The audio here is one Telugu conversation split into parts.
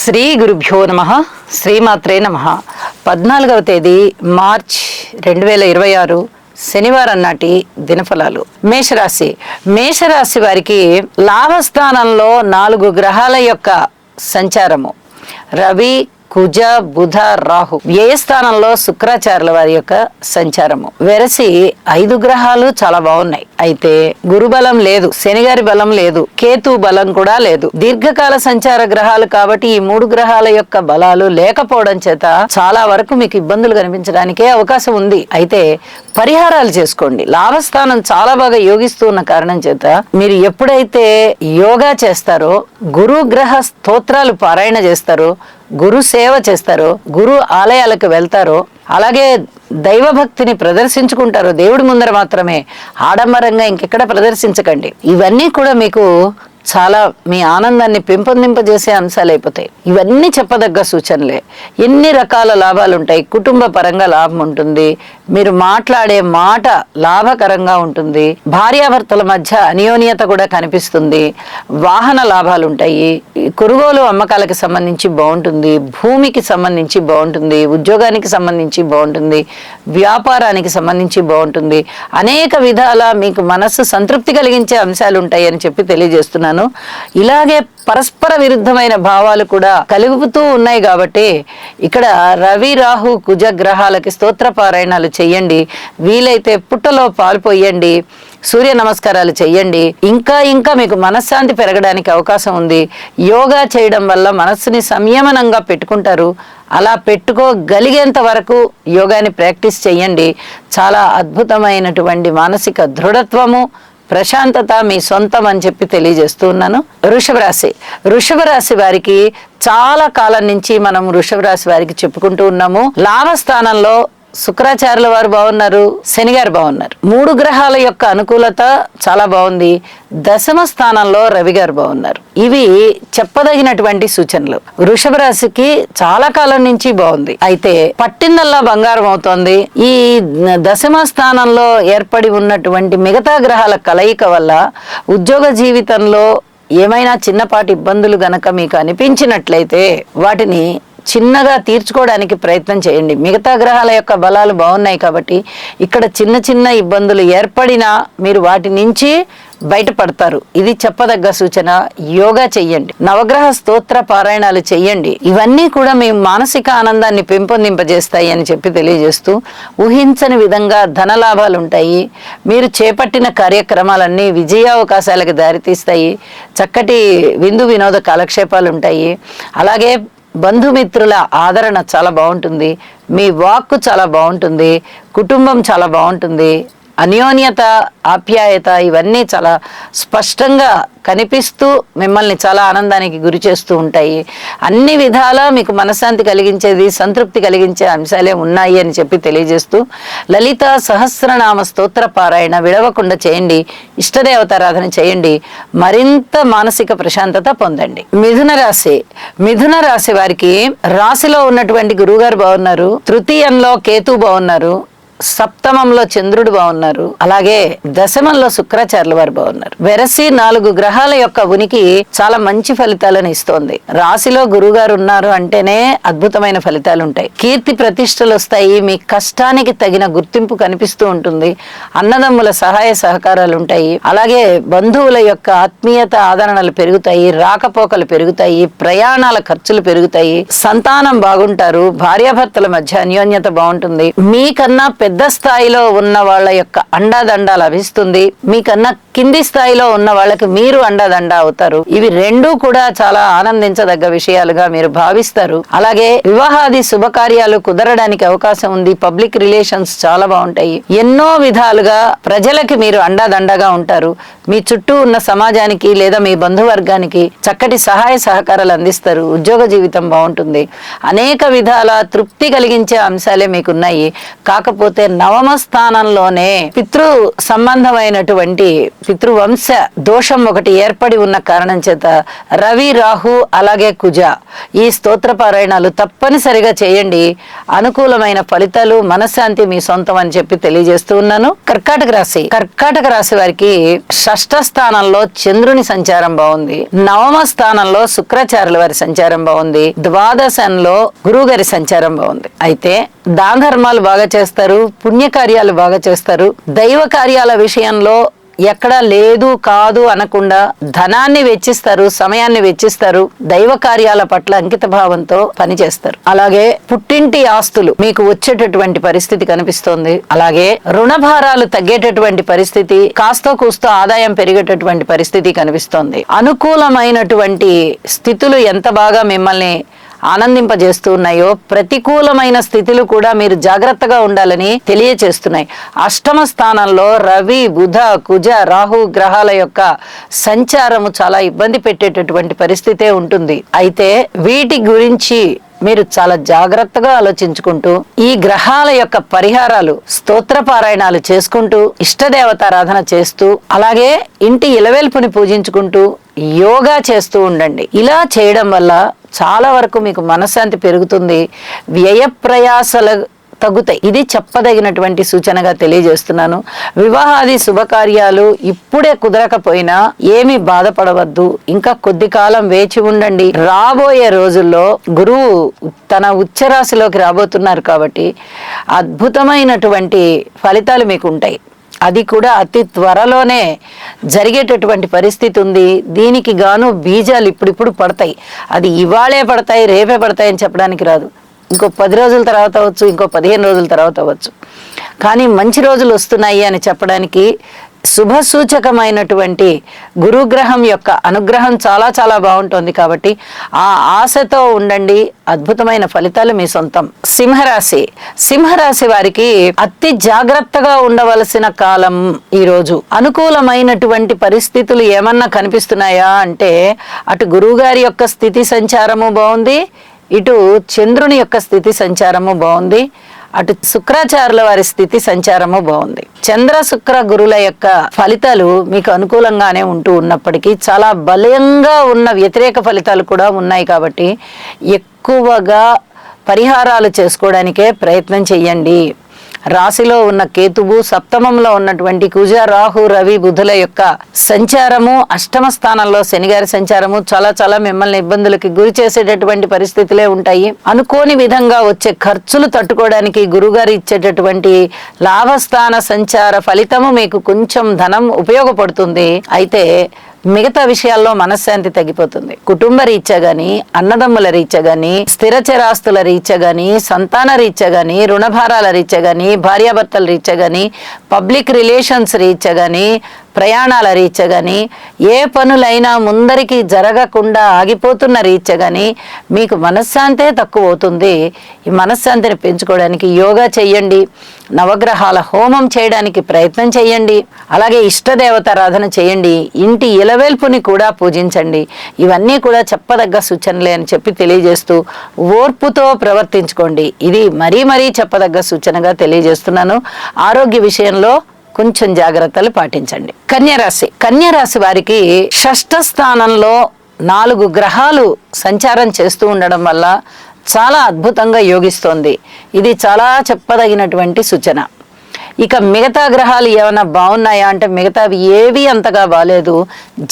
శ్రీ గురుభ్యో నమః. శ్రీమాత్రే నమః. 14వ తేదీ మార్చ్ 2026 శనివారం నాటి దినఫలాలు. మేషరాశి వారికి లాభస్థానంలో 4 గ్రహాల యొక్క సంచారము. రవి, కుజ, బుధ, రాహు. వ్యయస్థానంలో శుక్రాచార్యుల వారి యొక్క సంచారము. వెరసి 5 గ్రహాలు చాలా బాగున్నాయి. అయితే గురు బలం లేదు, శనిగారి బలం లేదు, కేతు బలం కూడా లేదు. దీర్ఘకాల సంచార గ్రహాలు కాబట్టి ఈ 3 గ్రహాల యొక్క బలాలు లేకపోవడం చేత చాలా వరకు మీకు ఇబ్బందులు కనిపించడానికే అవకాశం ఉంది. అయితే పరిహారాలు చేసుకోండి. లాభస్థానం చాలా బాగా యోగిస్తూ ఉన్న కారణం చేత మీరు ఎప్పుడైతే యోగా చేస్తారో, గురు గ్రహ స్తోత్రాలు పారాయణ చేస్తారో, గురు సేవ చేస్తారో, గురు ఆలయాలకు వెళ్తారో, అలాగే దైవభక్తిని ప్రదర్శించుకుంటారో దేవుడి ముందర మాత్రమే, ఆడంబరంగా ఇంకెక్కడ ప్రదర్శించకండి. ఇవన్నీ కూడా మీకు చాలా మీ ఆనందాన్ని పెంపొందింపజేసే అంశాలు అయిపోతాయి. ఇవన్నీ చెప్పదగ్గ సూచనలే. ఎన్ని రకాల లాభాలు ఉంటాయి. కుటుంబ పరంగా లాభం ఉంటుంది, మీరు మాట్లాడే మాట లాభకరంగా ఉంటుంది, భార్యాభర్తల మధ్య అన్యోన్యత కూడా కనిపిస్తుంది, వాహన లాభాలు ఉంటాయి, కొనుగోలు అమ్మకాలకు సంబంధించి బాగుంటుంది, భూమికి సంబంధించి బాగుంటుంది, ఉద్యోగానికి సంబంధించి బాగుంటుంది, వ్యాపారానికి సంబంధించి బాగుంటుంది. అనేక విధాల మీకు మనస్సు సంతృప్తి కలిగించే అంశాలు ఉంటాయి అని చెప్పి తెలియజేస్తున్నాను. ఇలాగే పరస్పర విరుద్ధమైన భావాలు కూడా కలుగుతూ ఉన్నాయి కాబట్టి ఇక్కడ రవి, రాహు, కుజ గ్రహాలకి స్తోత్ర పారాయణాలు చెయ్యండి. వీలైతే పుట్టలో పాలు పోయండి, సూర్య నమస్కారాలు చెయ్యండి. ఇంకా మీకు మనశ్శాంతి పెరగడానికి అవకాశం ఉంది. యోగా చేయడం వల్ల మనస్సుని సంయమనంగా పెట్టుకుంటారు. అలా పెట్టుకోగలిగేంత వరకు యోగాని ప్రాక్టీస్ చెయ్యండి. చాలా అద్భుతమైనటువంటి మానసిక దృఢత్వము, ప్రశాంతత మీ సొంతం అని చెప్పి తెలియజేస్తూ ఉన్నాను. వృషభ రాశి వారికి చాలా కాలం నుంచి మనం వృషభ రాశి వారికి చెప్పుకుంటూ ఉన్నాము. లాభస్థానంలో శుక్రాచార్యుల వారు బాగున్నారు, శనిగారు బాగున్నారు. 3 గ్రహాల యొక్క అనుకూలత చాలా బాగుంది. దశమ స్థానంలో రవి గారు బాగున్నారు. ఇవి చెప్పదగినటువంటి సూచనలు. వృషభ రాశికి చాలా కాలం నుంచి బాగుంది. అయితే పట్టిందల్లా బంగారం అవుతోంది. ఈ దశమ స్థానంలో ఏర్పడి ఉన్నటువంటి మిగతా గ్రహాల కలయిక వల్ల ఉద్యోగ జీవితంలో ఏమైనా చిన్నపాటి ఇబ్బందులు గనక మీకు అనిపించినట్లయితే వాటిని చిన్నగా తీర్చుకోవడానికి ప్రయత్నం చేయండి. మిగతా గ్రహాల యొక్క బలాలు బాగున్నాయి కాబట్టి ఇక్కడ చిన్న ఇబ్బందులు ఏర్పడినా మీరు వాటి నుంచి బయటపడతారు. ఇది చెప్పదగ్గ సూచన. యోగా చెయ్యండి, నవగ్రహ స్తోత్ర పారాయణాలు చెయ్యండి. ఇవన్నీ కూడా మీ మానసిక ఆనందాన్ని పెంపొందింపజేస్తాయి అని చెప్పి తెలియజేస్తూ, ఊహించని విధంగా ధనలాభాలు ఉంటాయి. మీరు చేపట్టిన కార్యక్రమాలన్నీ విజయావకాశాలకు దారితీస్తాయి. చక్కటి విందు వినోద కాలక్షేపాలు ఉంటాయి. అలాగే బంధుమిత్రుల ఆదరణ చాలా బాగుంటుంది. మీ వాక్కు చాలా బాగుంటుంది. కుటుంబం చాలా బాగుంటుంది. అన్యోన్యత, ఆప్యాయత ఇవన్నీ చాలా స్పష్టంగా కనిపిస్తూ మిమ్మల్ని చాలా ఆనందానికి గురి చేస్తూ ఉంటాయి. అన్ని విధాలా మీకు మనశ్శాంతి కలిగించేది, సంతృప్తి కలిగించే అంశాలే ఉన్నాయి అని చెప్పి తెలియజేస్తూ, లలిత సహస్రనామ స్తోత్ర పారాయణ విడవకుండా చేయండి. ఇష్టదేవతారాధన చేయండి. మరింత మానసిక ప్రశాంతత పొందండి. మిథున రాశి వారికి రాశిలో ఉన్నటువంటి గురువుగారు బాగున్నారు, తృతీయంలో కేతు బాగున్నారు, సప్తమంలో చంద్రుడు బాగున్నారు, అలాగే దశమంలో శుక్రాచార్యుల వారు బాగున్నారు. వెరసి 4 గ్రహాల యొక్క ఉనికి చాలా మంచి ఫలితాలను ఇస్తోంది. రాశిలో గురువుగారు ఉన్నారు అంటేనే అద్భుతమైన ఫలితాలు ఉంటాయి. కీర్తి ప్రతిష్టలు వస్తాయి. మీ కష్టానికి తగిన గుర్తింపు కనిపిస్తూ ఉంటుంది. అన్నదమ్ముల సహాయ సహకారాలు ఉంటాయి. అలాగే బంధువుల యొక్క ఆత్మీయత, ఆదరణలు పెరుగుతాయి. రాకపోకలు పెరుగుతాయి. ప్రయాణాల ఖర్చులు పెరుగుతాయి. సంతానం బాగుంటారు. భార్యాభర్తల మధ్య అన్యోన్యత బాగుంటుంది. మీకన్నా పెద్ద స్థాయిలో ఉన్న వాళ్ళ యొక్క అండాదండ లభిస్తుంది. మీకన్నా కింది స్థాయిలో ఉన్న వాళ్ళకి మీరు అండాదండ అవుతారు. ఇవి రెండూ కూడా చాలా ఆనందించదగ్గ విషయాలుగా మీరు భావిస్తారు. అలాగే వివాహాది శుభకార్యాలు కుదరడానికి అవకాశం ఉంది. పబ్లిక్ రిలేషన్స్ చాలా బాగుంటాయి. ఎన్నో విధాలుగా ప్రజలకి మీరు అండాదండగా ఉంటారు. మీ చుట్టూ ఉన్న సమాజానికి లేదా మీ బంధువర్గానికి చక్కటి సహాయ సహకారాలు అందిస్తారు. ఉద్యోగ జీవితం బాగుంటుంది. అనేక విధాల తృప్తి కలిగించే అంశాలే మీకున్నాయి. కాకపోతే కాకపోతే నవమ స్థానంలోనే పితృ సంబంధమైనటువంటి పితృవంశ దోషం ఒకటి ఏర్పడి ఉన్న కారణం చేత రవి, రాహు అలాగే కుజ ఈ స్తోత్ర పారాయణాలు తప్పనిసరిగా చేయండి. అనుకూలమైన ఫలితాలు, మనశ్శాంతి మీ సొంతం అని చెప్పి తెలియజేస్తూ ఉన్నాను. కర్కాటక రాశి వారికి షష్ఠ స్థానంలో చంద్రుని సంచారం బాగుంది. నవమ స్థానంలో శుక్రాచార్యుల వారి సంచారం బాగుంది. ద్వాదశంలో గురువు గారి సంచారం బాగుంది. అయితే దాన ధర్మాలు బాగా చేస్తారు, పుణ్యకార్యాలు బాగా చేస్తారు. దైవ కార్యాల విషయంలో ఎక్కడా లేదు కాదు అనకుండా ధనాన్ని వెచ్చిస్తారు, సమయాన్ని వెచ్చిస్తారు. దైవ కార్యాల పట్ల అంకిత భావంతో పనిచేస్తారు. అలాగే పుట్టింటి ఆస్తులు మీకు వచ్చేటటువంటి పరిస్థితి కనిపిస్తోంది. అలాగే రుణ భారాలు తగ్గేటటువంటి పరిస్థితి, కాస్తో కూస్తో ఆదాయం పెరిగేటటువంటి పరిస్థితి కనిపిస్తోంది. అనుకూలమైనటువంటి స్థితులు ఎంత బాగా మిమ్మల్ని ఆనందింపజేస్తూ ఉన్నాయో ప్రతికూలమైన స్థితులు కూడా మీరు జాగ్రత్తగా ఉండాలని తెలియచేస్తున్నాయి. అష్టమ స్థానంలో రవి, బుధ, కుజ, రాహు గ్రహాల యొక్క సంచారము చాలా ఇబ్బంది పెట్టేటటువంటి పరిస్థితే ఉంటుంది. అయితే వీటి గురించి మీరు చాలా జాగ్రత్తగా ఆలోచించుకుంటూ ఈ గ్రహాల యొక్క పరిహారాలు, స్తోత్ర పారాయణాలు చేసుకుంటూ, ఇష్టదేవతారాధన చేస్తూ, అలాగే ఇంటి ఇలవేల్పుని పూజించుకుంటూ యోగా చేస్తూ ఉండండి. ఇలా చేయడం వల్ల చాలా వరకు మీకు మనశ్శాంతి పెరుగుతుంది, వ్యయ ప్రయాసలు తగ్గుతాయి. ఇది చెప్పదగినటువంటి సూచనగా తెలియజేస్తున్నాను. వివాహాది శుభకార్యాలు ఇప్పుడే కుదరకపోయినా ఏమీ బాధపడవద్దు. ఇంకా కొద్ది కాలం వేచి ఉండండి. రాబోయే రోజుల్లో గురువు తన ఉచ్చరాశిలోకి రాబోతున్నారు కాబట్టి అద్భుతమైనటువంటి ఫలితాలు మీకు ఉంటాయి. అది కూడా అతి త్వరలోనే జరిగేటటువంటి పరిస్థితి ఉంది. దీనికి గాను బీజాలు ఇప్పుడిప్పుడు పడతాయి. అది ఇవాళే పడతాయి, రేపే పడతాయి అని చెప్పడానికి రాదు. ఇంకో 10 రోజుల తర్వాత అవ్వచ్చు, ఇంకో 15 రోజుల తర్వాత అవ్వచ్చు. కానీ మంచి రోజులు వస్తున్నాయి అని చెప్పడానికి శుభ సూచకమైనటువంటి గురుగ్రహం యొక్క అనుగ్రహం చాలా చాలా బాగుంటుంది. కాబట్టి ఆ ఆశతో ఉండండి. అద్భుతమైన ఫలితాలు మీ సొంతం. సింహరాశి వారికి అతి జాగ్రత్తగా ఉండవలసిన కాలం ఈరోజు. అనుకూలమైనటువంటి పరిస్థితులు ఏమన్నా కనిపిస్తున్నాయా అంటే అటు గురువుగారి యొక్క స్థితి సంచారము బాగుంది, ఇటు చంద్రుని యొక్క స్థితి సంచారము బాగుంది, అటు శుక్రాచార్యుల వారి స్థితి సంచారము బాగుంది. చంద్ర శుక్ర గురుల యొక్క ఫలితాలు మీకు అనుకూలంగానే ఉంటూ ఉన్నప్పటికీ చాలా బలంగా ఉన్న వ్యతిరేక ఫలితాలు కూడా ఉన్నాయి. కాబట్టి ఎక్కువగా పరిహారాలు చేసుకోవడానికే ప్రయత్నం చెయ్యండి. రాశిలో ఉన్న కేతువు, సప్తమంలో ఉన్నటువంటి కుజ, రాహు, రవి, బుధుల యొక్క సంచారము, అష్టమ స్థానంలో శనిగారి సంచారము చాలా చాలా మిమ్మల్ని ఇబ్బందులకి గురి చేసేటటువంటి పరిస్థితులే ఉంటాయి. అనుకోని విధంగా వచ్చే ఖర్చులు తట్టుకోవడానికి గురుగారు ఇచ్చేటటువంటి లాభస్థాన సంచార ఫలితము మీకు కొంచెం ధనం ఉపయోగపడుతుంది. అయితే మిగతా విషయాల్లో మనశ్శాంతి తగ్గిపోతుంది. కుటుంబ రీత్యా గాని, అన్నదమ్ముల రీత్యా గాని, స్థిరచరాస్తుల రీత్యా గాని, సంతాన రీత్యా గాని, రుణభారాల రీత్యా గాని, భార్యాభర్తల రీత్యా గాని, పబ్లిక్ రిలేషన్స్ రీత్యా గాని, ప్రయాణాల రీత్యా గాని, ఏ పనులైనా ముందరికి జరగకుండా ఆగిపోతున్న రీత్యా గాని మీకు మనశ్శాంతే తక్కువ అవుతుంది. ఈ మనశ్శాంతిని పెంచుకోవడానికి యోగా చెయ్యండి, నవగ్రహాల హోమం చేయడానికి ప్రయత్నం చేయండి, అలాగే ఇష్టదేవతారాధన చేయండి, ఇంటి ఇలవేల్పుని కూడా పూజించండి. ఇవన్నీ కూడా చెప్పదగ్గ సూచనలే అని చెప్పి తెలియజేస్తూ ఓర్పుతో ప్రవర్తించుకోండి. ఇది మరీ మరీ చెప్పదగ్గ సూచనగా తెలియజేస్తున్నాను. ఆరోగ్య విషయంలో కొంచెం జాగ్రత్తలు పాటించండి. కన్యరాశి వారికి షష్ఠ స్థానంలో 4 గ్రహాలు సంచారం చేస్తూ ఉండడం వల్ల చాలా అద్భుతంగా యోగిస్తోంది. ఇది చాలా చెప్పదగినటువంటి సూచన. ఇక మిగతా గ్రహాలు ఏమైనా బాగున్నాయా అంటే మిగతావి ఏవి అంతగా బాలేదు.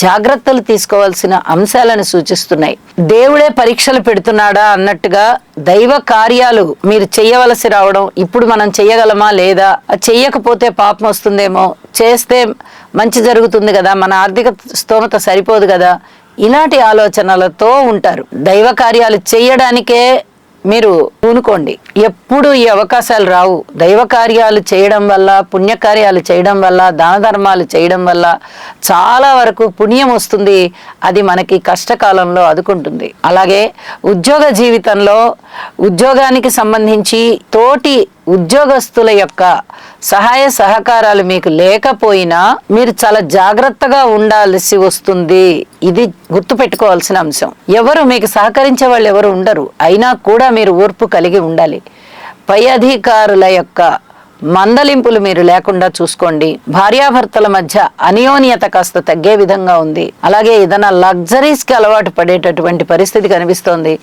జాగ్రత్తలు తీసుకోవాల్సిన అంశాలను సూచిస్తున్నాయి. దేవుడే పరీక్షలు పెడుతున్నాడా అన్నట్టుగా దైవ కార్యాలు మీరు చెయ్యవలసి రావడం, ఇప్పుడు మనం చెయ్యగలమా లేదా, చెయ్యకపోతే పాపం వస్తుందేమో, చేస్తే మంచి జరుగుతుంది కదా, మన ఆర్థిక స్తోమత సరిపోదు కదా, ఇలాంటి ఆలోచనలతో ఉంటారు. దైవ కార్యాలు చెయ్యడానికే మీరు పూనుకోండి. ఎప్పుడు ఈ అవకాశాలు రావు. దైవ కార్యాలు చేయడం వల్ల, పుణ్యకార్యాలు చేయడం వల్ల, దాన ధర్మాలు చేయడం వల్ల చాలా వరకు పుణ్యం వస్తుంది. అది మనకి కష్టకాలంలో ఆదుకుంటుంది. అలాగే ఉద్యోగ జీవితంలో ఉద్యోగానికి సంబంధించి తోటి ఉద్యోగస్తుల యొక్క సహాయ సహకారాలు మీకు లేకపోయినా మీరు చాలా జాగ్రత్తగా ఉండాల్సి వస్తుంది. ఇది గుర్తుపెట్టుకోవాల్సిన అంశం. ఎవరు మీకు సహకరించే వాళ్ళు ఎవరు ఉండరు. అయినా కూడా మీరు ఓర్పు కలిగి ఉండాలి. పై అధికారుల యొక్క మందలింపులు మీరు లేకుండా చూసుకోండి. భార్యాభర్తల మధ్య అన్యోన్యత కాస్త తగ్గే విధంగా ఉంది. అలాగే ఏదైనా లగ్జరీస్ కి అలవాటు పడేటటువంటి పరిస్థితి కనిపిస్తోంది.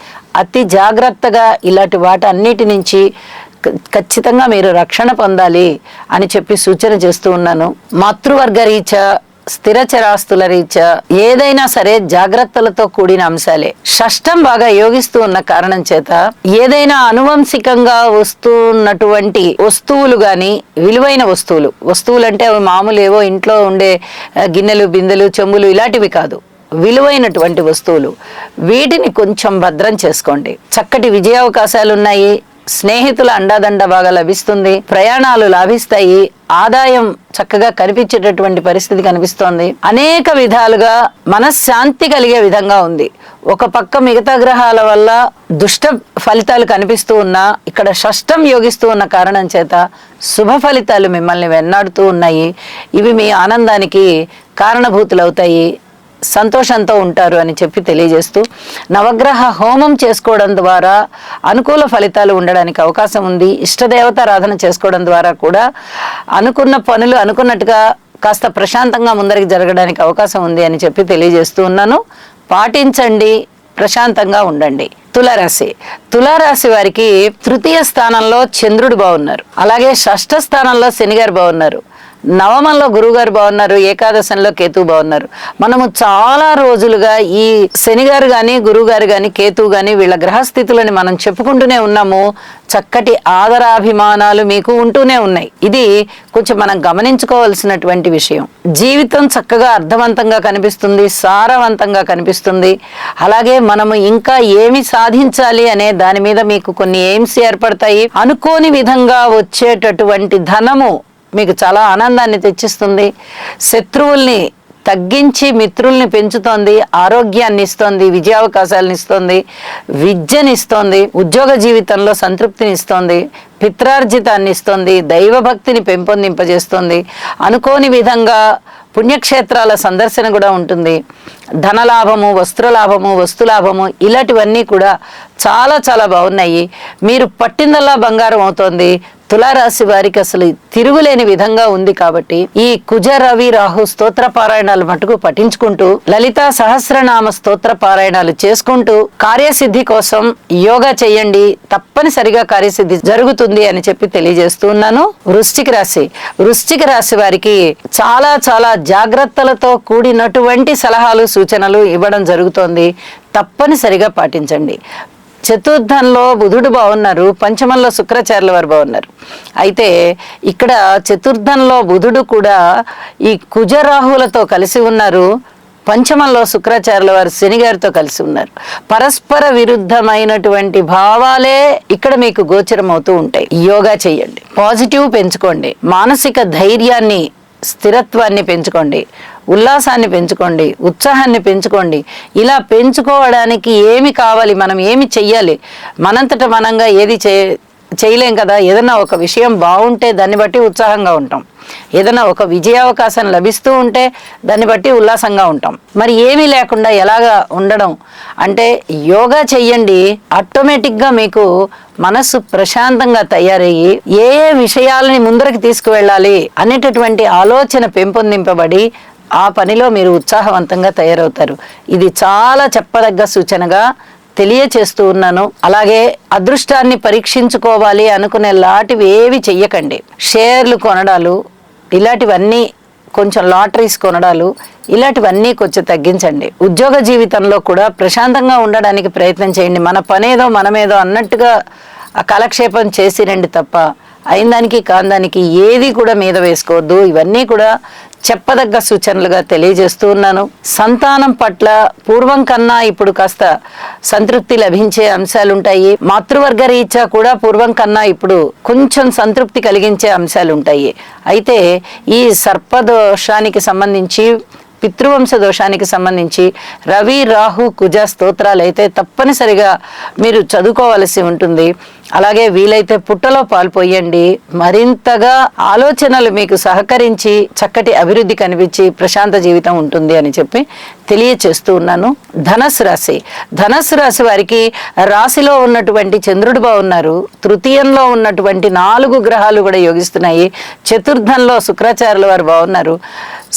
అతి జాగ్రత్తగా ఇలాంటి వాటి అన్నిటి నుంచి ఖచ్చితంగా మీరు రక్షణ పొందాలి అని చెప్పి సూచన చేస్తూ ఉన్నాను. మాతృవర్గ రీత్యా, స్థిర చరాస్తుల రీత్యా ఏదైనా సరే జాగ్రత్తలతో కూడిన అంశాలే. షష్టం బాగా యోగిస్తూ ఉన్న కారణం చేత ఏదైనా అనువంశికంగా వస్తున్నటువంటి వస్తువులు గాని, విలువైన వస్తువులు అంటే అవి మామూలు ఏవో ఇంట్లో ఉండే గిన్నెలు, బిందెలు, చెంబులు ఇలాంటివి కాదు, విలువైనటువంటి వస్తువులు. వీటిని కొంచెం భద్రం చేసుకోండి. చక్కటి విజయావకాశాలు ఉన్నాయి. స్నేహితుల అండాదండ బాగా లభిస్తుంది. ప్రయాణాలు లాభిస్తాయి. ఆదాయం చక్కగా కనిపించేటటువంటి పరిస్థితి కనిపిస్తోంది. అనేక విధాలుగా మనశ్శాంతి కలిగే విధంగా ఉంది. ఒక పక్క మిగతా గ్రహాల వల్ల దుష్ట ఫలితాలు కనిపిస్తూ ఉన్నా, ఇక్కడ షష్టం యోగిస్తూ ఉన్న కారణం చేత శుభ ఫలితాలు మిమ్మల్ని వెన్నాడుతూ ఉన్నాయి. ఇవి మీ ఆనందానికి కారణభూతులవుతాయి. సంతోషంతో ఉంటారు అని చెప్పి తెలియజేస్తూ, నవగ్రహ హోమం చేసుకోవడం ద్వారా అనుకూల ఫలితాలు ఉండడానికి అవకాశం ఉంది. ఇష్టదేవతారాధన చేసుకోవడం ద్వారా కూడా అనుకున్న పనులు అనుకున్నట్టుగా కాస్త ప్రశాంతంగా ముందరికి జరగడానికి అవకాశం ఉంది అని చెప్పి తెలియజేస్తూ ఉన్నాను. పాటించండి, ప్రశాంతంగా ఉండండి. తులారాశి వారికి తృతీయ స్థానంలో చంద్రుడు బాగున్నారు. అలాగే షష్ఠ స్థానంలో శనిగారు బాగున్నారు. నవమంలో గురువుగారు బాగున్నారు. ఏకాదశంలో కేతువు బాగున్నారు. మనము చాలా రోజులుగా ఈ శనిగారు గాని, గురువుగారు గాని, కేతువు గాని వీళ్ళ గ్రహస్థితులని మనం చెప్పుకుంటూనే ఉన్నాము. చక్కటి ఆదరాభిమానాలు మీకు ఉంటూనే ఉన్నాయి. ఇది కొంచెం మనం గమనించుకోవాల్సినటువంటి విషయం. జీవితం చక్కగా అర్థవంతంగా కనిపిస్తుంది, సారవంతంగా కనిపిస్తుంది. అలాగే మనము ఇంకా ఏమి సాధించాలి అనే దాని మీద మీకు కొన్ని ఎయిమ్స్ ఏర్పడతాయి. అనుకోని విధంగా వచ్చేటటువంటి ధనము మీకు చాలా ఆనందాన్ని తెచ్చిస్తుంది. శత్రువుల్ని తగ్గించి మిత్రుల్ని పెంచుతోంది. ఆరోగ్యాన్ని ఇస్తోంది, విజయావకాశాలను ఇస్తోంది, విద్యనిస్తోంది, ఉద్యోగ జీవితంలో సంతృప్తిని ఇస్తోంది, పిత్రార్జితాన్ని ఇస్తోంది, దైవభక్తిని పెంపొందింపజేస్తుంది. అనుకోని విధంగా పుణ్యక్షేత్రాల సందర్శన కూడా ఉంటుంది. ధనలాభము, వస్త్రలాభము, వస్తులాభము ఇలాంటివన్నీ కూడా చాలా చాలా బాగున్నాయి. మీరు పట్టిందల్లా బంగారం అవుతోంది. తులారాశి వారికి అసలు తిరుగులేని విధంగా ఉంది. కాబట్టి ఈ కుజ, రవి, రాహు స్తోత్ర పారాయణాలు మటుకు పఠించుకుంటూ, లలితా సహస్రనామ స్తోత్ర పారాయణాలు చేసుకుంటూ కార్యసిద్ధి కోసం యోగా చేయండి. తప్పనిసరిగా కార్యసిద్ధి జరుగుతుంది అని చెప్పి తెలియజేస్తూ ఉన్నాను. వృశ్చిక రాశి వారికి చాలా చాలా జాగ్రత్తలతో కూడినటువంటి సలహాలు, సూచనలు ఇవ్వడం జరుగుతోంది. తప్పనిసరిగా పాటించండి. చతుర్థంలో బుధుడు బాగున్నారు. పంచమంలో శుక్రాచార్యుల వారు బాగున్నారు. అయితే ఇక్కడ చతుర్థంలో బుధుడు కూడా ఈ కుజరాహులతో కలిసి ఉన్నారు. పంచమంలో శుక్రాచార్యుల వారు శనిగారితో కలిసి ఉన్నారు. పరస్పర విరుద్ధమైనటువంటి భావాలే ఇక్కడ మీకు గోచరం అవుతూ ఉంటాయి. యోగా చేయండి, పాజిటివ్ పెంచుకోండి, మానసిక ధైర్యాన్ని, స్థిరత్వాన్ని పెంచుకోండి, ఉల్లాసాన్ని పెంచుకోండి, ఉత్సాహాన్ని పెంచుకోండి. ఇలా పెంచుకోవడానికి ఏమి కావాలి, మనం ఏమి చెయ్యాలి? మనంతట మనంగా ఏది చేయలేం కదా. ఏదైనా ఒక విషయం బాగుంటే దాన్ని బట్టి ఉత్సాహంగా ఉంటాం. ఏదైనా ఒక విజయావకాశం లభిస్తూ ఉంటే దాన్ని బట్టి ఉల్లాసంగా ఉంటాం. మరి ఏమీ లేకుండా ఎలాగా ఉండడం అంటే యోగా చెయ్యండి. ఆటోమేటిక్గా మీకు మనస్సు ప్రశాంతంగా తయారయ్యి ఏ ఏ విషయాలని ముందరికి తీసుకువెళ్ళాలి అనేటటువంటి ఆలోచన పెంపొందింపబడి ఆ పనిలో మీరు ఉత్సాహవంతంగా తయారవుతారు. ఇది చాలా చెప్పదగ్గ సూచనగా తెలియచేస్తూ ఉన్నాను. అలాగే అదృష్టాన్ని పరీక్షించుకోవాలి అనుకునే లాంటివి ఏవి చెయ్యకండి. షేర్లు కొనడాలు ఇలాంటివన్నీ, కొంచెం లాటరీస్ కొనడాలు ఇలాంటివన్నీ కొంచెం తగ్గించండి. ఉద్యోగ జీవితంలో కూడా ప్రశాంతంగా ఉండడానికి ప్రయత్నం చేయండి. మన పనేదో మనమేదో అన్నట్టుగా కాలక్షేపం చేసిరండి తప్ప అయినదానికి కాందానికి ఏది కూడా మీద వేసుకోవద్దు. ఇవన్నీ కూడా చెప్పదగ్గ సూచనలుగా తెలియజేస్తూ ఉన్నాను. సంతానం పట్ల పూర్వం కన్నా ఇప్పుడు కాస్త సంతృప్తి లభించే అంశాలుంటాయి. మాతృవర్గ రీత్యా కూడా పూర్వం కన్నా ఇప్పుడు కొంచెం సంతృప్తి కలిగించే అంశాలుంటాయి. అయితే ఈ సర్పదోషానికి సంబంధించి, పితృవంశ దోషానికి సంబంధించి రవి, రాహు, కుజ స్తోత్రాలు అయితే తప్పనిసరిగా మీరు చదువుకోవలసి ఉంటుంది. అలాగే వీలైతే పుట్టలో పాలు పోయండి. మరింతగా ఆలోచనలు మీకు సహకరించి చక్కటి అభివృద్ధి కనిపించి ప్రశాంత జీవితం ఉంటుంది అని చెప్పి తెలియచేస్తూ ఉన్నాను. ధనస్సు రాశి వారికి రాశిలో ఉన్నటువంటి చంద్రుడు బాగున్నారు. తృతీయంలో ఉన్నటువంటి 4 గ్రహాలు కూడా యోగిస్తున్నాయి. చతుర్థంలో శుక్రాచార్యుల వారు బాగున్నారు.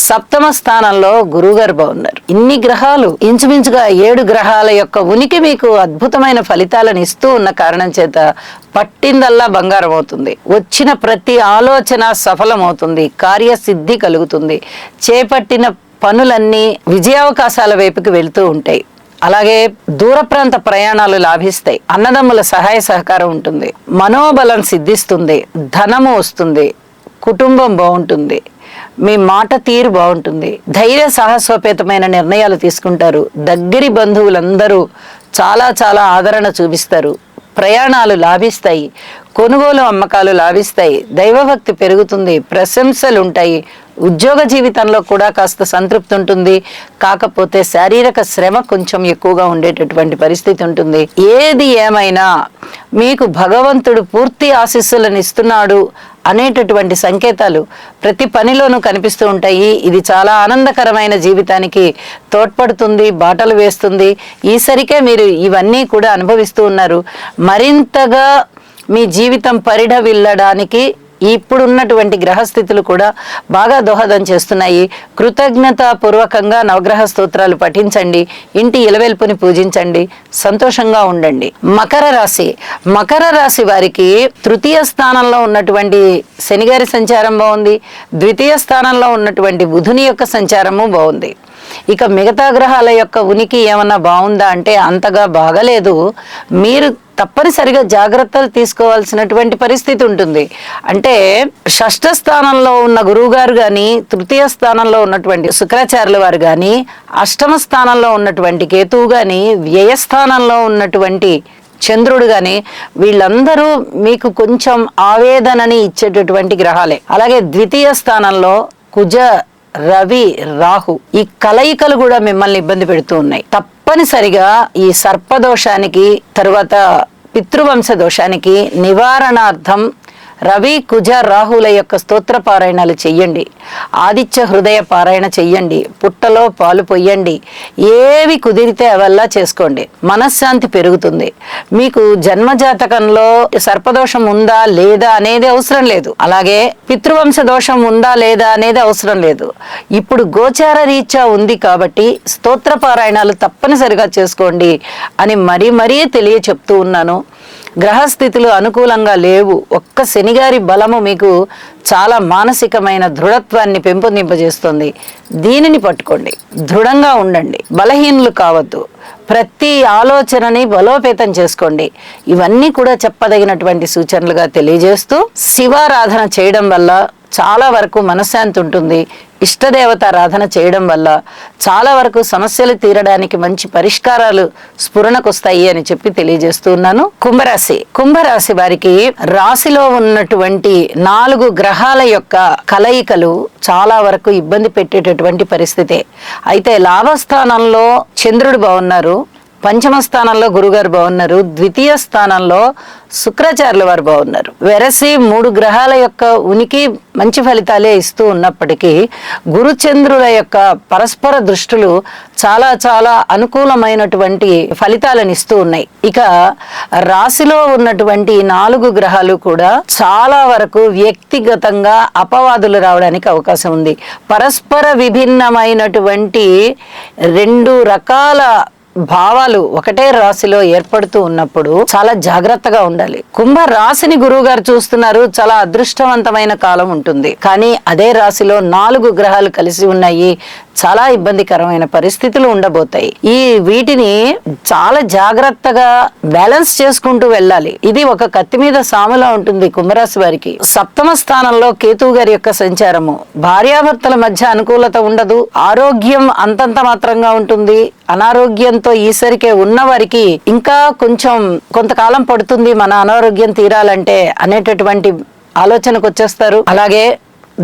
సప్తమ స్థానంలో గురువు గారు బాగున్నారు. ఇన్ని గ్రహాలు ఇంచుమించుగా 7 గ్రహాల యొక్క ఉనికి మీకు అద్భుతమైన ఫలితాలను ఇస్తూ ఉన్న కారణం చేత పట్టిందల్లా బంగారం అవుతుంది. వచ్చిన ప్రతి ఆలోచన సఫలమవుతుంది. కార్యసిద్ధి కలుగుతుంది. చేపట్టిన పనులన్నీ విజయావకాశాల వైపుకి వెళ్తూ ఉంటాయి. అలాగే దూర ప్రాంత ప్రయాణాలు లాభిస్తాయి. అన్నదమ్ముల సహాయ సహకారం ఉంటుంది. మనోబలం సిద్ధిస్తుంది. ధనము వస్తుంది. కుటుంబం బాగుంటుంది. మీ మాట తీరు బాగుంటుంది. ధైర్య సాహసోపేతమైన నిర్ణయాలు తీసుకుంటారు. దగ్గరి బంధువులందరూ చాలా చాలా ఆదరణ చూపిస్తారు. ప్రయాణాలు లాభిస్తాయి. కొనుగోలు అమ్మకాలు లాభిస్తాయి. దైవభక్తి పెరుగుతుంది. ప్రశంసలు ఉంటాయి. ఉద్యోగ జీవితంలో కూడా కాస్త సంతృప్తి ఉంటుంది. కాకపోతే శారీరక శ్రమ కొంచెం ఎక్కువగా ఉండేటటువంటి పరిస్థితి ఉంటుంది. ఏది ఏమైనా మీకు భగవంతుడు పూర్తి ఆశీస్సులను ఇస్తున్నాడు అనేటటువంటి సంకేతాలు ప్రతి పనిలోనూ కనిపిస్తూ ఉంటాయి. ఇది చాలా ఆనందకరమైన జీవితానికి తోడ్పడుతుంది, బాటలు వేస్తుంది. ఈసరికే మీరు ఇవన్నీ కూడా అనుభవిస్తూ ఉన్నారు. మరింతగా మీ జీవితం పరిఢవిల్లడానికి ఇప్పుడున్నటువంటి గ్రహస్థితులు కూడా బాగా దోహదం చేస్తున్నాయి. కృతజ్ఞతాపూర్వకంగా నవగ్రహ స్తోత్రాలు పఠించండి. ఇంటి ఇలవెల్పుని పూజించండి. సంతోషంగా ఉండండి. మకర రాశి వారికి తృతీయ స్థానంలో ఉన్నటువంటి శనిగారి సంచారం బాగుంది. ద్వితీయ స్థానంలో ఉన్నటువంటి బుధుని యొక్క సంచారము బాగుంది. ఇక మిగతా గ్రహాల యొక్క ఉనికి ఏమన్నా బాగుందా అంటే అంతగా బాగలేదు. మీరు తప్పనిసరిగా జాగ్రత్తలు తీసుకోవాల్సినటువంటి పరిస్థితి ఉంటుంది. అంటే షష్ఠ స్థానంలో ఉన్న గురువు గారు కానీ, తృతీయ స్థానంలో ఉన్నటువంటి శుక్రాచార్యుల వారు కానీ, అష్టమ స్థానంలో ఉన్నటువంటి కేతువు కానీ, వ్యయస్థానంలో ఉన్నటువంటి చంద్రుడు గాని, వీళ్ళందరూ మీకు కొంచెం ఆవేదనని ఇచ్చేటటువంటి గ్రహాలే. అలాగే ద్వితీయ స్థానంలో కుజ, రవి, రాహు ఈ కలయికలు కూడా మిమ్మల్ని ఇబ్బంది పెడుతూ ఉన్నాయి. తప్పనిసరిగా ఈ సర్పదోషానికి తరువాత పితృవంశ దోషానికి నివారణార్థం రవి, కుజ, రాహుల యొక్క స్తోత్ర పారాయణాలు చెయ్యండి. ఆదిత్య హృదయ పారాయణ చెయ్యండి. పుట్టలో పాలు పొయ్యండి. ఏవి కుదిరితే అవల్లా చేసుకోండి. మనశ్శాంతి పెరుగుతుంది. మీకు జన్మజాతకంలో సర్పదోషం ఉందా లేదా అనేది అవసరం లేదు. అలాగే పితృవంశ దోషం ఉందా లేదా అనేది అవసరం లేదు. ఇప్పుడు గోచార రీత్యా ఉంది కాబట్టి స్తోత్ర పారాయణాలు తప్పనిసరిగా చేసుకోండి అని మరీ తెలియ చెప్తూ ఉన్నాను. గ్రహస్థితులు అనుకూలంగా లేవు. ఒక్క శనిగారి బలము మీకు చాలా మానసికమైన దృఢత్వాన్ని పెంపొందింపజేస్తుంది. దీనిని పట్టుకోండి. దృఢంగా ఉండండి. బలహీనులు కావద్దు. ప్రతి ఆలోచనని బలోపేతం చేసుకోండి. ఇవన్నీ కూడా చెప్పదగినటువంటి సూచనలుగా తెలియజేస్తూ శివారాధన చేయడం వల్ల చాలా వరకు మనశ్శాంతి ఉంటుంది. ఇష్టదేవతారాధన చేయడం వల్ల చాలా వరకు సమస్యలు తీరడానికి మంచి పరిష్కారాలు స్ఫురణకు వస్తాయి అని చెప్పి తెలియజేస్తూ ఉన్నాను. కుంభరాశి వారికి రాశిలో ఉన్నటువంటి 4 గ్రహాల యొక్క కలయికలు చాలా వరకు ఇబ్బంది పెట్టేటటువంటి పరిస్థితే. అయితే లాభస్థానంలో చంద్రుడు బాగున్నారు. పంచమ స్థానంలో గురుగారు బాగున్నారు. ద్వితీయ స్థానంలో శుక్రాచార్యుల వారు బాగున్నారు. వెరసి 3 గ్రహాల యొక్క ఉనికి మంచి ఫలితాలే ఇస్తూ ఉన్నప్పటికీ గురుచంద్రుల యొక్క పరస్పర దృష్టులు చాలా చాలా అనుకూలమైనటువంటి ఫలితాలను ఇస్తూ ఉన్నాయి. ఇక రాశిలో ఉన్నటువంటి 4 గ్రహాలు కూడా చాలా వరకు వ్యక్తిగతంగా అపవాదులు రావడానికి అవకాశం ఉంది. పరస్పర విభిన్నమైనటువంటి 2 రకాల భావాలు ఒకటే రాశిలో ఏర్పడుతూ ఉన్నప్పుడు చాలా జాగ్రత్తగా ఉండాలి. కుంభ రాశిని గురువు గారు చూస్తున్నారు. చాలా అదృష్టవంతమైన కాలం ఉంటుంది. కానీ అదే రాశిలో 4 గ్రహాలు కలిసి ఉన్నాయి. చాలా ఇబ్బందికరమైన పరిస్థితులు ఉండబోతాయి. వీటిని చాలా జాగ్రత్తగా బ్యాలెన్స్ చేసుకుంటూ వెళ్ళాలి. ఇది ఒక కత్తి మీద సాములా ఉంటుంది కుంభరాశి వారికి. సప్తమ స్థానంలో కేతువు గారి యొక్క సంచారము. భార్యాభర్తల మధ్య అనుకూలత ఉండదు. ఆరోగ్యం అంతంత మాత్రంగా ఉంటుంది. అనారోగ్యంతో ఈసరికే ఉన్న వారికి ఇంకా కొంతకాలం పడుతుంది మన అనారోగ్యం తీరాలంటే అనేటటువంటి ఆలోచనకు వచ్చేస్తారు. అలాగే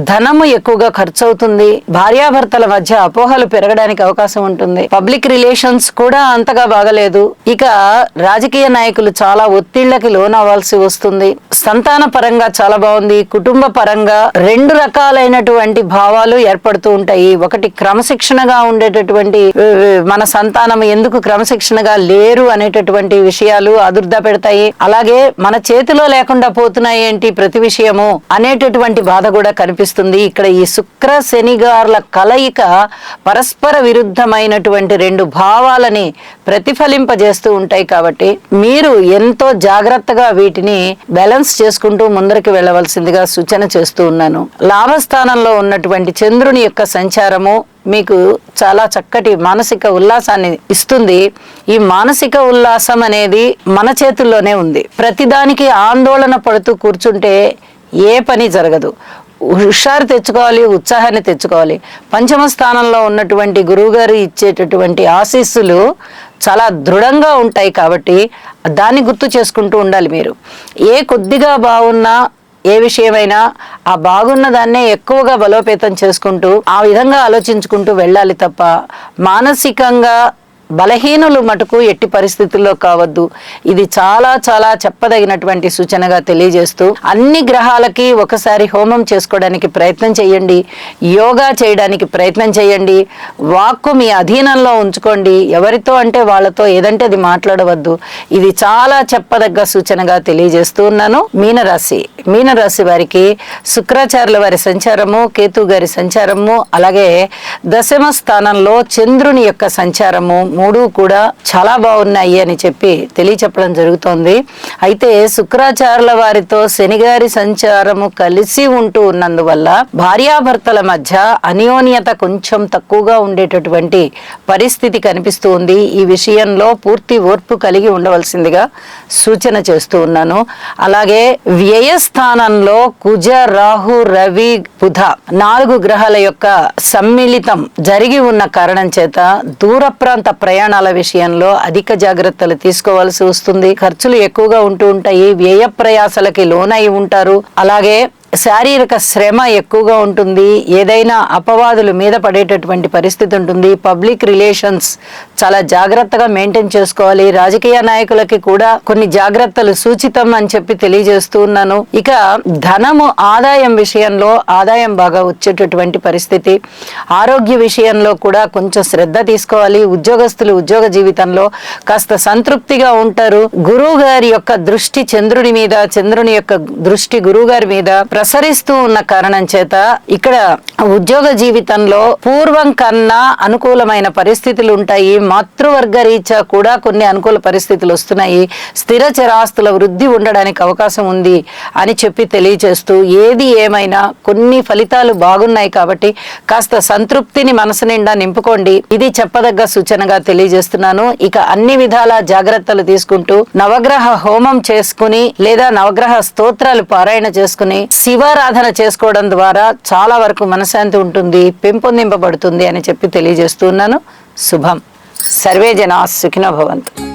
ధనము ఎక్కువగా ఖర్చు అవుతుంది, భార్యాభర్తల మధ్య అపోహలు పెరగడానికి అవకాశం ఉంటుంది, పబ్లిక్ రిలేషన్స్ కూడా అంతగా బాగలేదు, ఇక రాజకీయ నాయకులు చాలా ఒత్తిళ్లకి లోనవ్వాల్సి వస్తుంది, సంతాన పరంగా చాలా బాగుంది, కుటుంబ పరంగా 2 రకాలైనటువంటి భావాలు ఏర్పడుతూ ఉంటాయి. ఒకటి క్రమశిక్షణగా ఉండేటటువంటి మన సంతానం ఎందుకు క్రమశిక్షణగా లేరు అనేటటువంటి విషయాలు అదుర్దా పెడతాయి. అలాగే మన చేతిలో లేకుండా పోతున్నాయి ఏంటి ప్రతి విషయము అనేటటువంటి బాధ కూడా కనిపిస్తుంది. ఇక్కడ ఈ శుక్ర శనిగార్ల కలయిక పరస్పర విరుద్ధమైనటువంటి 2 భావాలని ప్రతిఫలింపజేస్తూ ఉంటాయి. కాబట్టి మీరు ఎంతో జాగ్రత్తగా వీటిని బ్యాలెన్స్ చేసుకుంటూ ముందరికి వెళ్ళవలసిందిగా సూచన చేస్తూ ఉన్నాను. లాభస్థానంలో ఉన్నటువంటి చంద్రుని యొక్క సంచారము మీకు చాలా చక్కటి మానసిక ఉల్లాసాన్ని ఇస్తుంది. ఈ మానసిక ఉల్లాసం అనేది మన చేతుల్లోనే ఉంది. ప్రతిదానికి ఆందోళన పడుతూ కూర్చుంటే ఏ పని జరగదు. హుషారు తెచ్చుకోవాలి, ఉత్సాహాన్ని తెచ్చుకోవాలి. పంచమ స్థానంలో ఉన్నటువంటి గురువుగారు ఇచ్చేటటువంటి ఆశీస్సులు చాలా దృఢంగా ఉంటాయి. కాబట్టి దాన్ని గుర్తు చేసుకుంటూ ఉండాలి. మీరు ఏ కొద్దిగా బాగున్నా ఏ విషయమైనా ఆ బాగున్న దాన్నే ఎక్కువగా బలోపేతం చేసుకుంటూ ఆ విధంగా ఆలోచించుకుంటూ వెళ్ళాలి తప్ప మానసికంగా బలహీనులు మటుకు ఎట్టి పరిస్థితుల్లో కావద్దు. ఇది చాలా చాలా చెప్పదగినటువంటి సూచనగా తెలియజేస్తూ అన్ని గ్రహాలకి ఒకసారి హోమం చేసుకోవడానికి ప్రయత్నం చేయండి, యోగా చేయడానికి ప్రయత్నం చేయండి, వాక్కు మీ అధీనంలో ఉంచుకోండి. ఎవరితో అంటే వాళ్ళతో ఏదంటే అది మాట్లాడవద్దు. ఇది చాలా చెప్పదగ్గ సూచనగా తెలియజేస్తూ ఉన్నాను. మీనరాశి వారికి శుక్రాచార్యుల వారి సంచారము, కేతు గారి సంచారము, అలాగే దశమ స్థానంలో చంద్రుని యొక్క సంచారము 3 కూడా చాలా బాగున్నాయి అని చెప్పి తెలియచెప్పడం జరుగుతోంది. అయితే శుక్రాచార్యుల వారితో శనిగారి సంచారము కలిసి ఉంటూ ఉన్నందువల్ల భార్యాభర్తల మధ్య అన్యోన్యత కొంచెం తక్కువగా ఉండేటటువంటి పరిస్థితి కనిపిస్తూ ఉంది. ఈ విషయంలో పూర్తి ఓర్పు కలిగి ఉండవలసిందిగా సూచన చేస్తూ ఉన్నాను. అలాగే వ్యయస్థానంలో కుజ, రాహు, రవి, బుధ 4 గ్రహాల యొక్క సమ్మిళితం జరిగి ఉన్న కారణం చేత దూర ప్రాంత ప్రయాణాల విషయంలో అధిక జాగ్రత్తలు తీసుకోవాల్సి వస్తుంది. ఖర్చులు ఎక్కువగా ఉంటూ ఉంటాయి. వ్యయ ప్రయాసలకి లోనై ఉంటారు. అలాగే శారీరక శ్రమ ఎక్కువగా ఉంటుంది. ఏదైనా అపవాదులు మీద పడేటటువంటి పరిస్థితి ఉంటుంది. పబ్లిక్ రిలేషన్స్ చాలా జాగ్రత్తగా మెయింటైన్ చేసుకోవాలి. రాజకీయ నాయకులకి కూడా కొన్ని జాగ్రత్తలు సూచితం అని చెప్పి తెలియజేస్తూ ఉన్నాను. ఇక ధనము ఆదాయం విషయంలో ఆదాయం బాగా వచ్చేటటువంటి పరిస్థితి. ఆరోగ్య విషయంలో కూడా కొంచెం శ్రద్ధ తీసుకోవాలి. ఉద్యోగస్తులు ఉద్యోగ జీవితంలో కాస్త సంతృప్తిగా ఉంటారు. గురువు గారి యొక్క దృష్టి చంద్రుని మీద, చంద్రుని యొక్క దృష్టి గురువు గారి మీద ప్రసరిస్తూ ఉన్న కారణం చేత ఇక్కడ ఉద్యోగ జీవితంలో పూర్వం కన్నా అనుకూలమైన పరిస్థితులు ఉంటాయి. మాతృవర్గ రీత్యా కూడా కొన్ని అనుకూల పరిస్థితులు వస్తున్నాయి. స్థిర చరాస్తుల వృద్ధి ఉండడానికి అవకాశం ఉంది అని చెప్పి తెలియజేస్తూ ఏది ఏమైనా కొన్ని ఫలితాలు బాగున్నాయి కాబట్టి కాస్త సంతృప్తిని మనసు నిండా నింపుకోండి. ఇది చెప్పదగ్గ సూచనగా తెలియజేస్తున్నాను. ఇక అన్ని విధాల జాగ్రత్తలు తీసుకుంటూ నవగ్రహ హోమం చేసుకుని లేదా నవగ్రహ స్తోత్రాలు పారాయణ చేసుకుని శివారాధన చేసుకోవడం ద్వారా చాలా వరకు మనశ్శాంతి ఉంటుంది, పెంపొందింపబడుతుంది అని చెప్పి తెలియజేస్తున్నాను. శుభం. సర్వే జనా సుఖినో భవంతు.